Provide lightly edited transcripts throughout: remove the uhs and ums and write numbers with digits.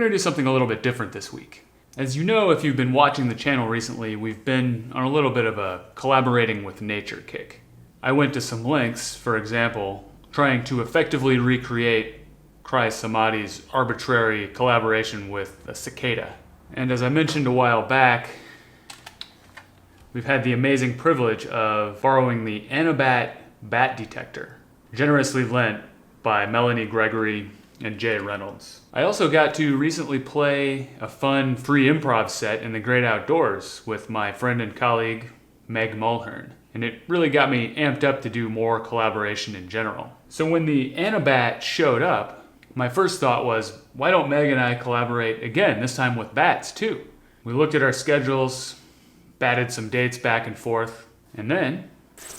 going to do something a little bit different this week. As you know, if you've been watching the channel recently, we've been on a little bit of a collaborating with nature kick. I went to some lengths, for example, trying to effectively recreate Cry Samadhi's arbitrary collaboration with a cicada. And as I mentioned a while back, we've had the amazing privilege of borrowing the Bat Detector, generously lent by Melanie Gregory and Jay Reynolds. I also got to recently play a fun free improv set in the great outdoors with my friend and colleague, Meg Mulhern. And it really got me amped up to do more collaboration in general. So when the Bat showed up, my first thought was, why don't Meg and I collaborate again, this time with bats too? We looked at our schedules, batted some dates back and forth, and then...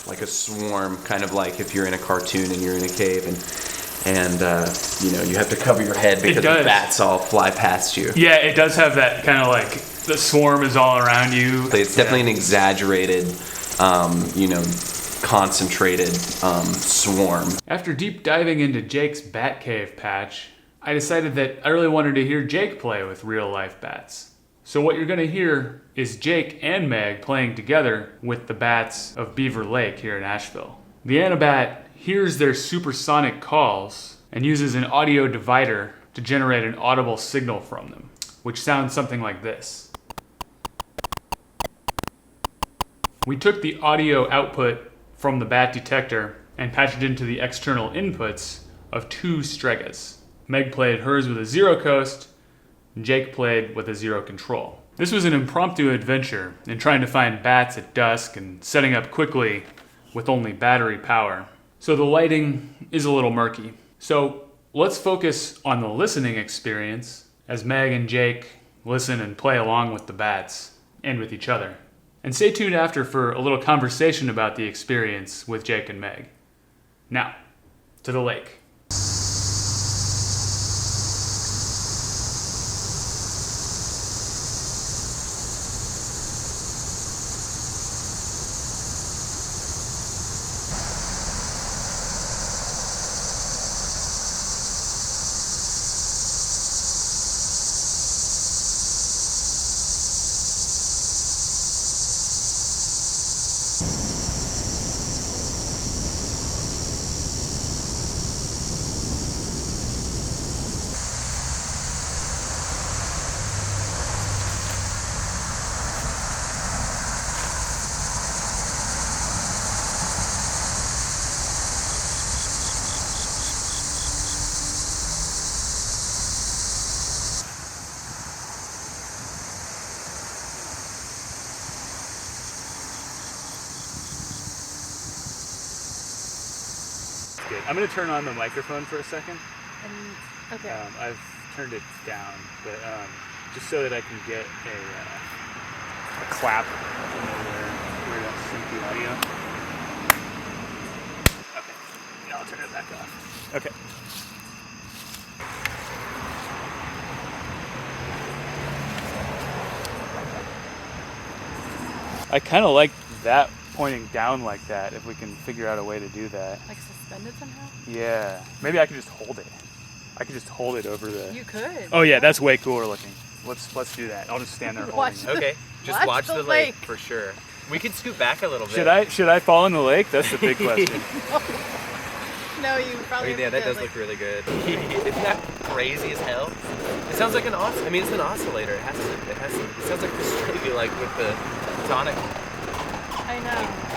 Like a swarm, kind of like if you're in a cartoon and you're in a cave and you have to cover your head because the bats all fly past you. Yeah, it does have that kind of like, the swarm is all around you. It's definitely an exaggerated, concentrated swarm. After deep diving into Jake's bat cave patch, I decided that I really wanted to hear Jake play with real life bats. So what you're going to hear is Jake and Meg playing together with the bats of Beaver Lake here in Asheville. The Bat hears their supersonic calls and uses an audio divider to generate an audible signal from them, which sounds something like this. We took the audio output from the Bat Detector and patched it into the external inputs of two Stregas. Meg played hers with a zero coast, Jake played with a zero control. This was an impromptu adventure in trying to find bats at dusk and setting up quickly with only battery power. So the lighting is a little murky. So let's focus on the listening experience as Meg and Jake listen and play along with the bats and with each other. And stay tuned after for a little conversation about the experience with Jake and Meg. Now, to the lake. Good. I'm going to turn on the microphone for a second. Okay. I've turned it down, but just so that I can get a clap where it'll sync the audio. Okay. Now I'll turn it back off. Okay. I kind of like that pointing down like that, if we can figure out a way to do that. Like suspended somehow? Yeah. Maybe I could just hold it. I could just hold it over the... You could. Oh yeah, that's way cooler looking. Let's do that. I'll just stand there holding it. Okay. Just watch the lake for sure. We could scoot back a little bit. Should I fall in the lake? That's the big question. No, you probably... Yeah, that does look really good. Isn't that crazy as hell? It sounds like it's an oscillator. It sounds like the Strega, like with the tonic. I know.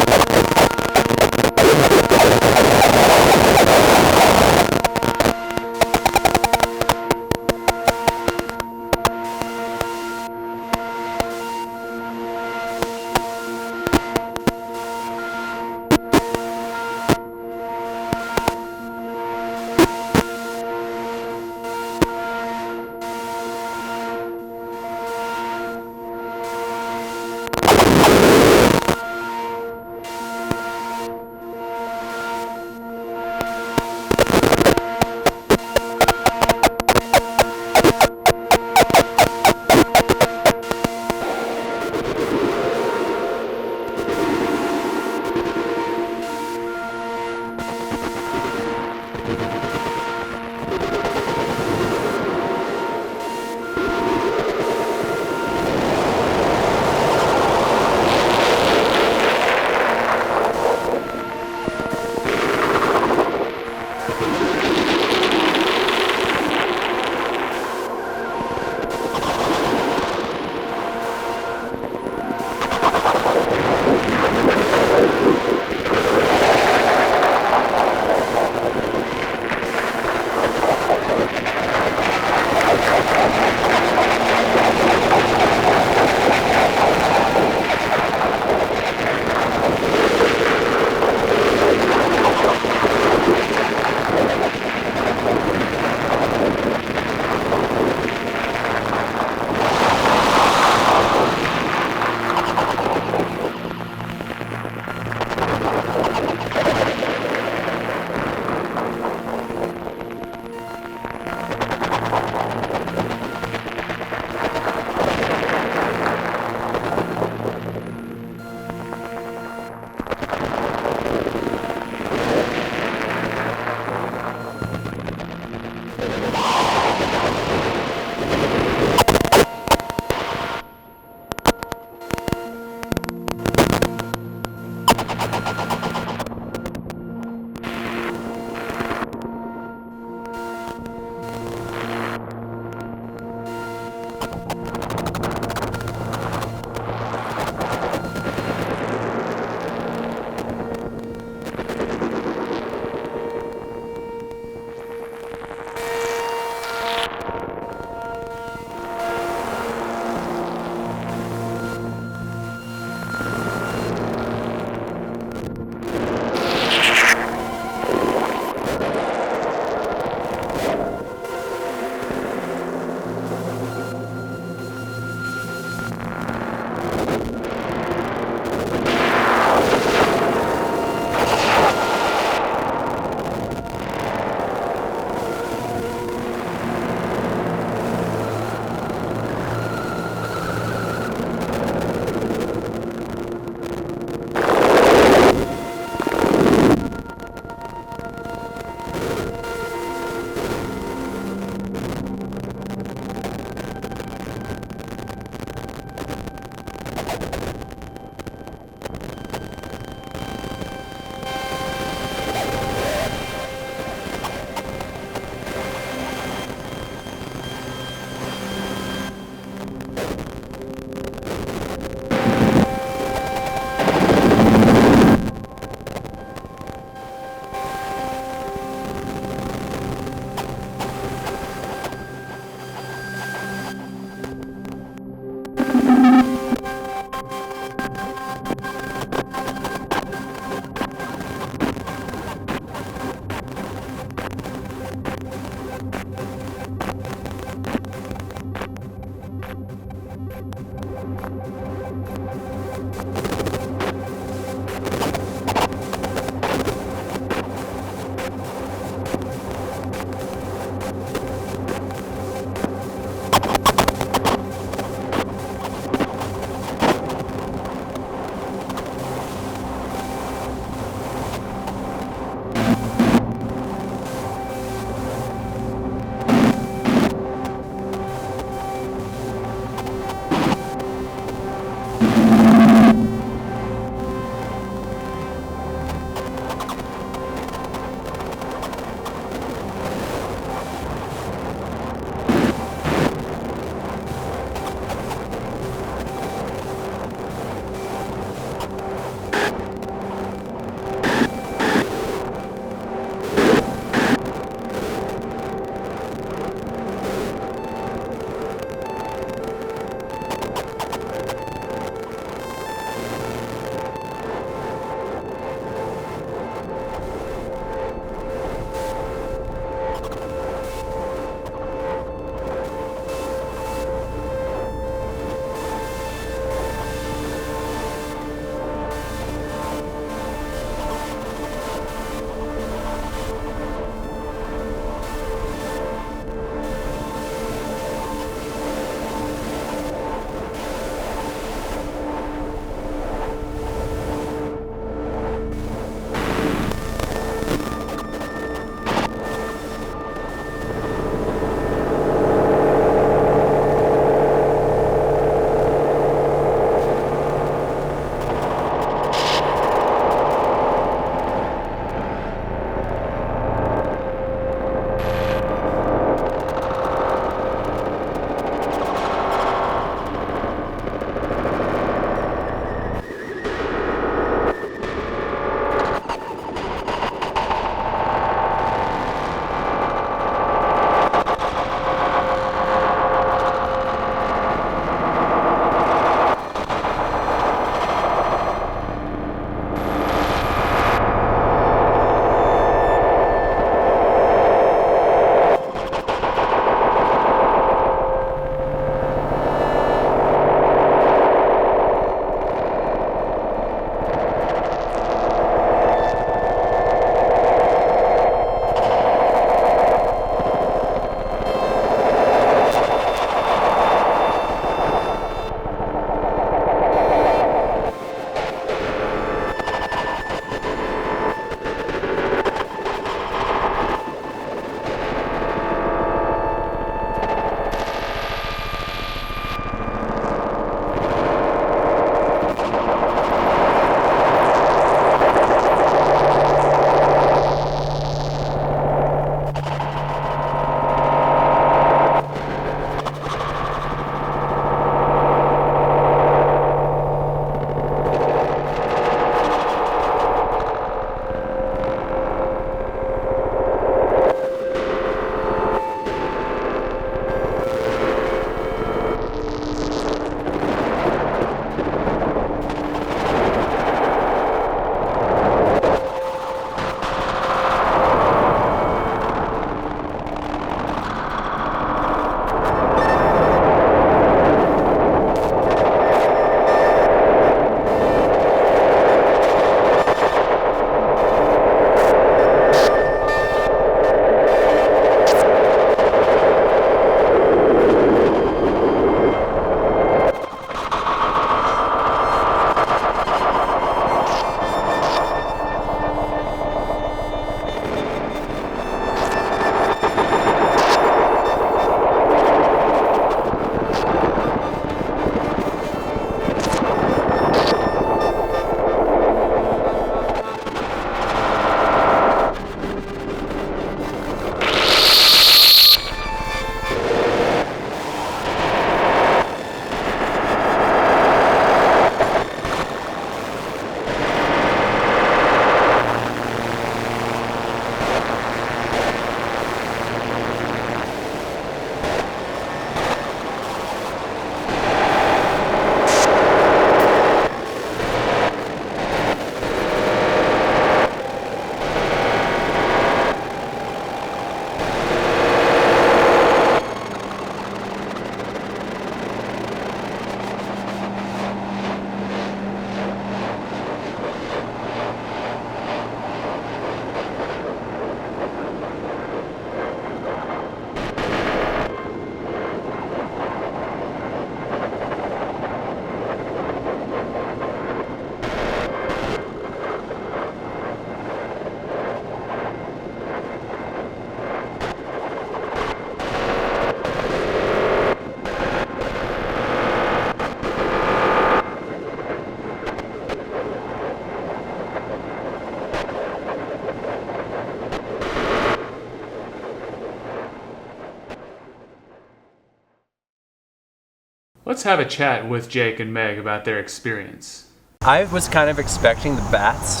Let's have a chat with Jake and Meg about their experience. I was kind of expecting the bats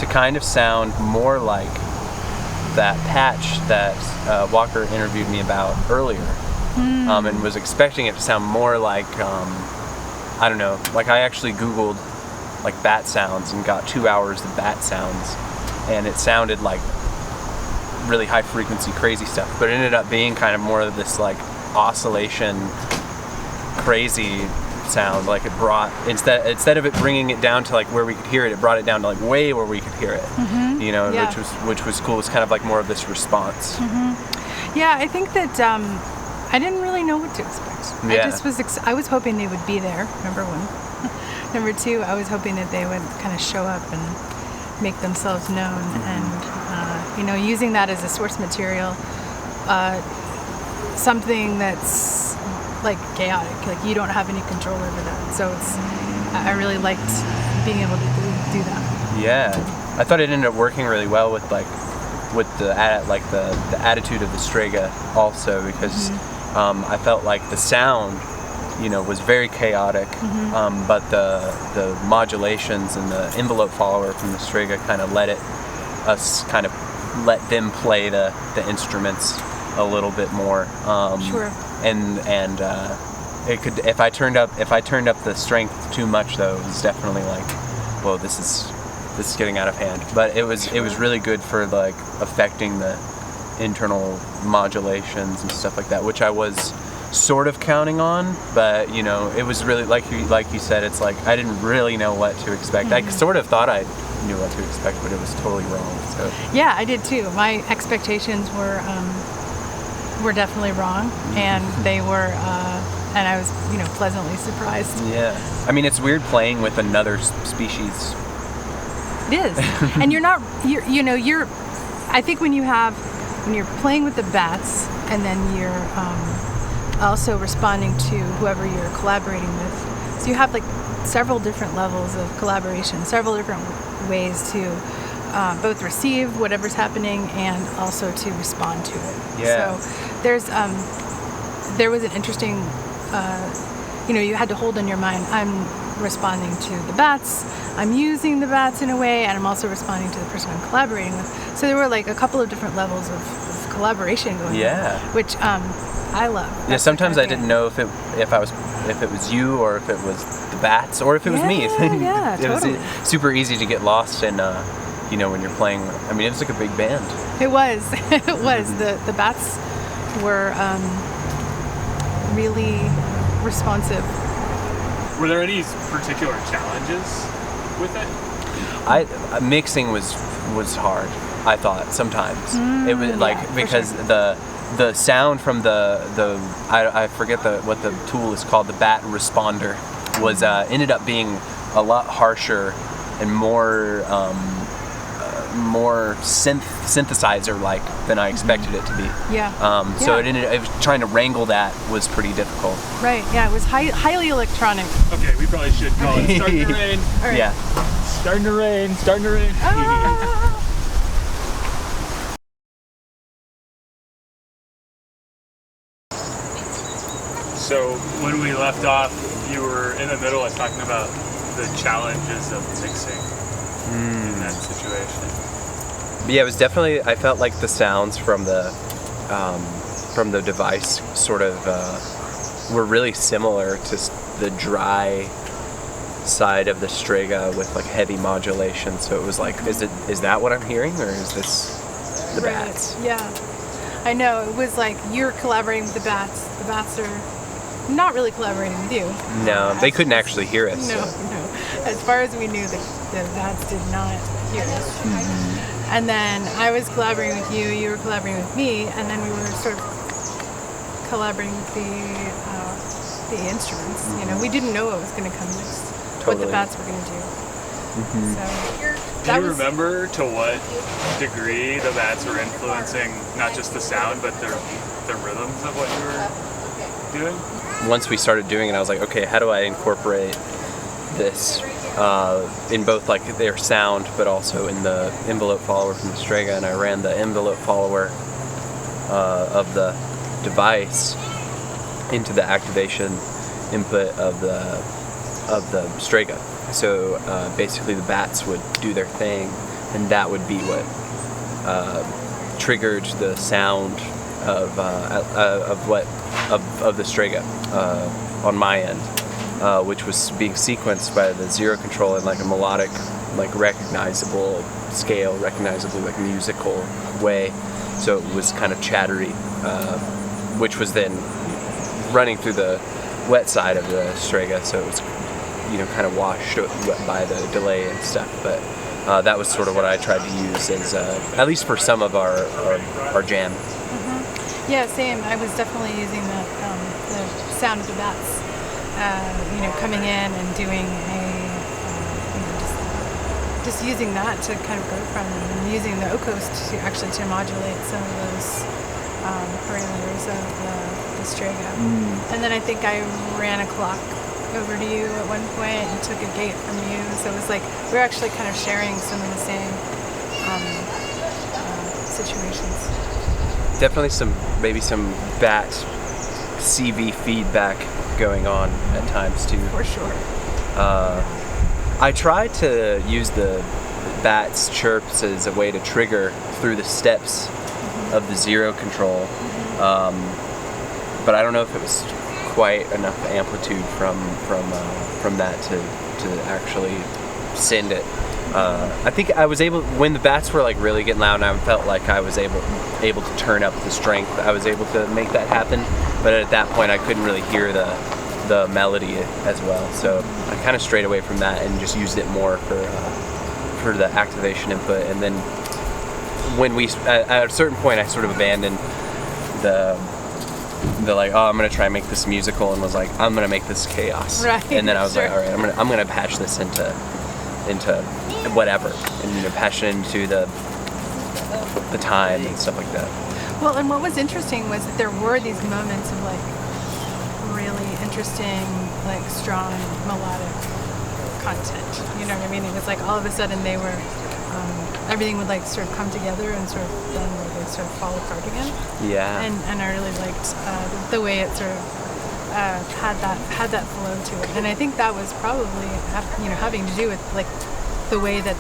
to kind of sound more like that patch that Walker interviewed me about earlier, and was expecting it to sound more like, I don't know, like I actually Googled like bat sounds and got 2 hours of bat sounds, and it sounded like really high frequency crazy stuff, but it ended up being kind of more of this like oscillation crazy sound. Like it brought, instead of it bringing it down to like where we could hear it, it brought it down to like way where we could hear it. You know, Yeah. which was cool. It's kind of like more of this response. Yeah, I think that I didn't really know what to expect. Yeah. I just was I was hoping they would be there, number one. Number two, I was hoping that they would kind of show up and make themselves known, and you know, using that as a source material, something that's like chaotic, like you don't have any control over that. So I really liked being able to do that. Yeah, I thought it ended up working really well with the attitude of the Strega also, because I felt like the sound, you know, was very chaotic, but the modulations and the envelope follower from the Strega kind of let them play the instruments a little bit more. Sure. And it could, if I turned up the strength too much, though, it was definitely like, whoa, this is getting out of hand. But it was really good for like affecting the internal modulations and stuff like that, which I was sort of counting on. But you know, it was really like you said, it's like I didn't really know what to expect. I sort of thought I knew what to expect, but it was totally wrong. So Yeah, I did too. My expectations were definitely wrong, and they were, and I was, you know, pleasantly surprised. yeah, I mean, it's weird playing with another species. It is, and I think when you're playing with the bats, and then you're also responding to whoever you're collaborating with, so you have like several different levels of collaboration, several different ways to both receive whatever's happening and also to respond to it. Yeah. So there was an interesting, you had to hold in your mind, I'm responding to the bats, I'm using the bats in a way, and I'm also responding to the person I'm collaborating with. So there were like a couple of different levels of collaboration going on, which I love. Yeah, sometimes I didn't know if it was you, or if it was the bats, or if it was me. Yeah, It totally. was super easy to get lost in, when you're playing. I mean, it was like a big band. It was. It was. The bats were really responsive. Were there any particular challenges with it? Mixing was hard. I thought sometimes it was like, yeah, because sure. the sound from I forget what the tool is called, the bat responder, was ended up being a lot harsher and more synthesizer like than I expected it to be. Yeah. So Yeah. it was trying to wrangle that was pretty difficult. Right. Yeah. It was highly electronic. Okay, we probably should call it Starting to Rain. All right. Yeah. Starting to rain, starting to rain. Ah! So when we left off, you were in the middle of talking about the challenges of mixing in that situation. But yeah, it was definitely. I felt like the sounds from the device sort of were really similar to the dry side of the Strega with like heavy modulation. So it was like, is that what I'm hearing, or is this the Right. bats? Yeah. I know. It was like you're collaborating with the bats. The bats are not really collaborating with you. No, they couldn't actually hear us. No, so. no. As far as we knew, the bats did not hear us. And then I was collaborating with you, you were collaborating with me, and then we were sort of collaborating with the instruments. You know, we didn't know what was going to come next, what the Totally. bats were going to do. So Do you remember to what degree the bats were influencing not just the sound, but the rhythms of what you were doing? Once we started doing it, I was like, okay, how do I incorporate this in both like their sound, but also in the envelope follower from the Strega? And I ran the envelope follower of the device into the activation input of the Strega. So basically the bats would do their thing, and that would be what triggered the sound of the Strega on my end, which was being sequenced by the zero control in like a melodic, like recognizable scale, recognizably like musical way. So it was kind of chattery, which was then running through the wet side of the Strega, so it was, you know, kind of washed by the delay and stuff. But that was sort of what I tried to use as, at least for some of our jam. Mm-hmm. Yeah, same. I was definitely using the sound of the bats, you know, coming in and doing a, you know, just using that to kind of go from, and using the O-coast to actually to modulate some of those parameters of the Strega. And then I think I ran a clock over to you at one point and took a gate from you, so it was like we were actually kind of sharing some of the same situations. Definitely maybe some bat CV feedback going on at times too. For sure. I tried to use the bats chirps as a way to trigger through the steps of the zero control, but I don't know if it was quite enough amplitude from that to actually send it. I think I was able, when the bats were like really getting loud, and I felt like I was able to turn up the strength, I was able to make that happen. But at that point, I couldn't really hear the melody as well. So I kind of strayed away from that and just used it more for the activation input. And then when at a certain point, I sort of abandoned the like, oh, I'm gonna try and make this musical, and was like, I'm gonna make this chaos. Right. And then I was Sure. like, all right, I'm gonna patch this into whatever, and, you know, patch it into the time and stuff like that. Well, and what was interesting was that there were these moments of like really interesting, like strong melodic content. You know what I mean? It was like all of a sudden they were, everything would like sort of come together and sort of then would sort of fall apart again. Yeah. And I really liked the way it sort of had that flow to it. And I think that was probably, you know, having to do with like the way that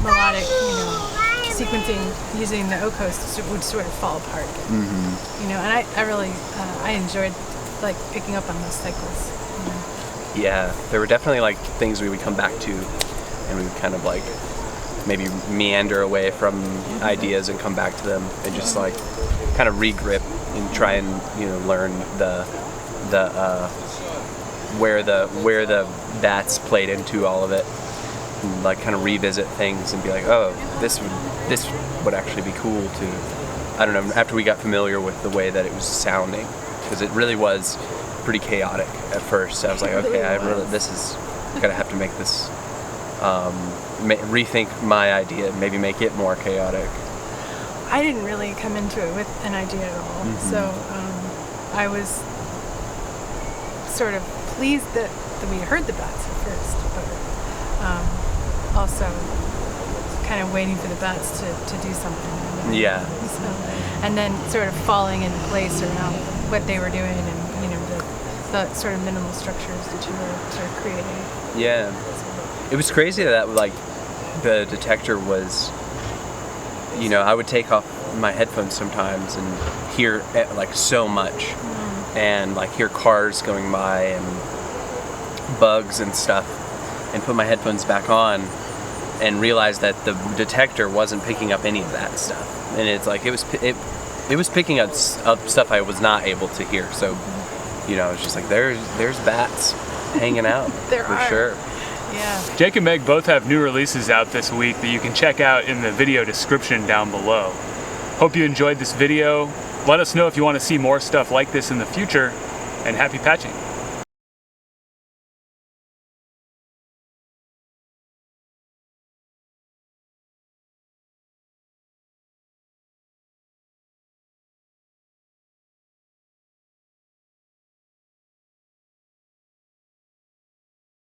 melodic, you know, sequencing using the O-coast would sort of fall apart. Mm-hmm. You know, and I really I enjoyed like picking up on those cycles. You know? Yeah, there were definitely like things we would come back to, and we would kind of like maybe meander away from ideas and come back to them, and just like kind of regrip and try and, you know, learn where the bats played into all of it, and like kind of revisit things and be like, oh, this would actually be cool to, I don't know, after we got familiar with the way that it was sounding, because it really was pretty chaotic at first. I was like, okay, this is gonna have to make this, rethink my idea, maybe make it more chaotic. I didn't really come into it with an idea at all. Mm-hmm. So I was sort of pleased that we heard the bats at first, but also kind of waiting for the bats to do something. Yeah. So, and then sort of falling into place around what they were doing, and, you know, the sort of minimal structures that you were sort of creating. Yeah. It was crazy that like the detector was, you know, I would take off my headphones sometimes and hear like so much, and like hear cars going by and bugs and stuff, and put my headphones back on and realize that the detector wasn't picking up any of that stuff, and it's like it was picking up stuff I was not able to hear. So, you know, it's just like there's bats hanging out. There for are. sure. Yeah. Jake and Meg both have new releases out this week that you can check out in the video description down below. Hope you enjoyed this video. Let us know if you want to see more stuff like this in the future, and happy patching.